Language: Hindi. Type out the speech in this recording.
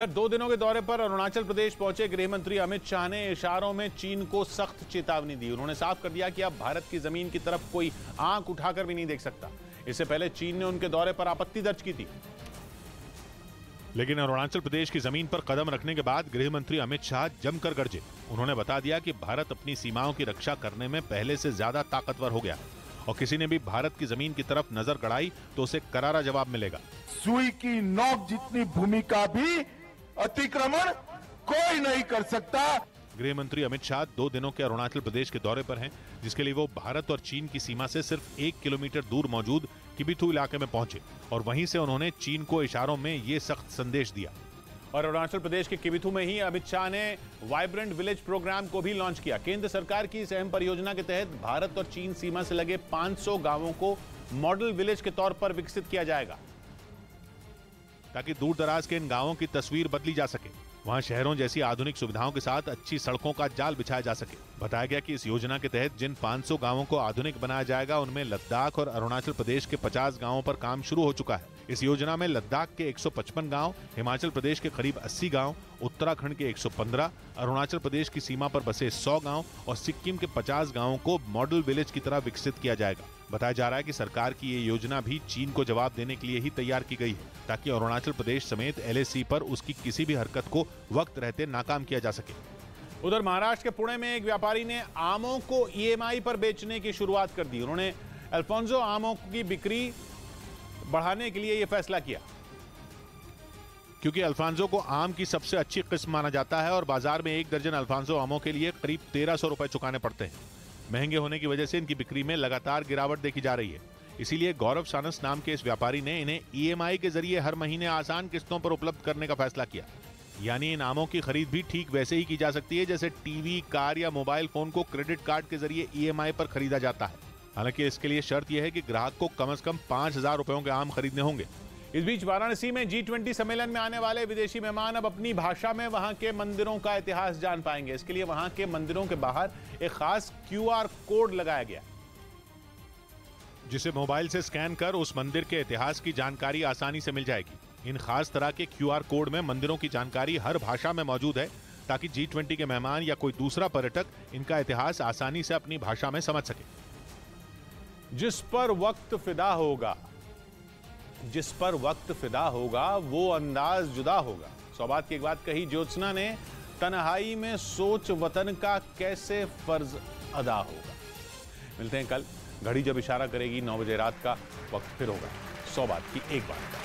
2 दिनों के दौरे पर अरुणाचल प्रदेश पहुंचे गृह मंत्री अमित शाह ने इशारों में चीन को सख्त चेतावनी दी। उन्होंने साफ कर दिया कि अब भारत की जमीन की तरफ कोई आंख उठाकर भी नहीं देख सकता। इससे पहले चीन ने उनके दौरे पर आपत्ति दर्ज की थी, लेकिन अरुणाचल प्रदेश की जमीन पर कदम रखने के बाद गृह मंत्री अमित शाह जमकर गरजे। उन्होंने बता दिया कि भारत अपनी सीमाओं की रक्षा करने में पहले से ज्यादा ताकतवर हो गया और किसी ने भी भारत की जमीन की तरफ नजर गड़ाई तो उसे करारा जवाब मिलेगा। सुई की नोक जितनी भूमि का भी अतिक्रमण कोई नहीं कर सकता। गृह मंत्री अमित शाह 2 दिनों के अरुणाचल प्रदेश के दौरे पर हैं, जिसके लिए वो भारत और चीन की सीमा से सिर्फ 1 किलोमीटर दूर मौजूद किबिथु इलाके में पहुंचे और वहीं से उन्होंने चीन को इशारों में ये सख्त संदेश दिया। और अरुणाचल प्रदेश के किबिथु में ही अमित शाह ने वाइब्रेंट विलेज प्रोग्राम को भी लॉन्च किया। केंद्र सरकार की इस अहम परियोजना के तहत भारत और चीन सीमा से लगे 500 गांवों को मॉडल विलेज के तौर पर विकसित किया जाएगा ताकि दूर दराज के इन गांवों की तस्वीर बदली जा सके। वहां शहरों जैसी आधुनिक सुविधाओं के साथ अच्छी सड़कों का जाल बिछाया जा सके। बताया गया कि इस योजना के तहत जिन 500 गांवों को आधुनिक बनाया जाएगा उनमें लद्दाख और अरुणाचल प्रदेश के 50 गांवों पर काम शुरू हो चुका है। इस योजना में लद्दाख के 155 गांव, हिमाचल प्रदेश के करीब 80 गांव, उत्तराखंड के 115, अरुणाचल प्रदेश की सीमा पर बसे 100 गांव और सिक्किम के 50 गांवों को मॉडल विलेज की तरह विकसित किया जाएगा। बताया जा रहा है कि सरकार की ये योजना भी चीन को जवाब देने के लिए ही तैयार की गई है ताकि अरुणाचल प्रदेश समेत LAC पर उसकी किसी भी हरकत को वक्त रहते नाकाम किया जा सके। उधर महाराष्ट्र के पुणे में एक व्यापारी ने आमों को EMI पर बेचने की शुरुआत कर दी। उन्होंने अल्फांसो आमों की बिक्री बढ़ाने के लिए यह फैसला किया क्योंकि अल्फांसो को आम की सबसे अच्छी किस्म माना जाता है और बाजार में 1 दर्जन अल्फांसो आमों के लिए करीब 1300 रुपए चुकाने पड़ते हैं। महंगे होने की वजह से इनकी बिक्री में लगातार गिरावट देखी जा रही है। इसीलिए गौरव सानस नाम के इस व्यापारी ने इन्हें EMI के जरिए हर महीने आसान किस्तों पर उपलब्ध करने का फैसला किया। यानी इन आमों की खरीद भी ठीक वैसे ही की जा सकती है जैसे टीवी, कार या मोबाइल फोन को क्रेडिट कार्ड के जरिए EMI पर खरीदा जाता है। हालांकि इसके लिए शर्त यह है कि ग्राहक को कम से कम 5000 रुपयों के आम खरीदने होंगे। इस बीच वाराणसी में G20 सम्मेलन में आने वाले विदेशी मेहमान अब अपनी भाषा में वहां के मंदिरों का इतिहास जान पाएंगे। इसके लिए वहां के मंदिरों के बाहर एक खास QR कोड लगाया गया, जिसे मोबाइल से स्कैन कर उस मंदिर के इतिहास की जानकारी आसानी से मिल जाएगी। इन खास तरह के QR कोड में मंदिरों की जानकारी हर भाषा में मौजूद है ताकि G20 के मेहमान या कोई दूसरा पर्यटक इनका इतिहास आसानी से अपनी भाषा में समझ सके। जिस पर वक्त फिदा होगा वो अंदाज जुदा होगा। सौबात की एक बात कही ज्योत्सना ने, तन्हाई में सोच वतन का कैसे फर्ज अदा होगा। मिलते हैं कल, घड़ी जब इशारा करेगी 9 बजे रात का, वक्त फिर होगा 100 बात की एक बात।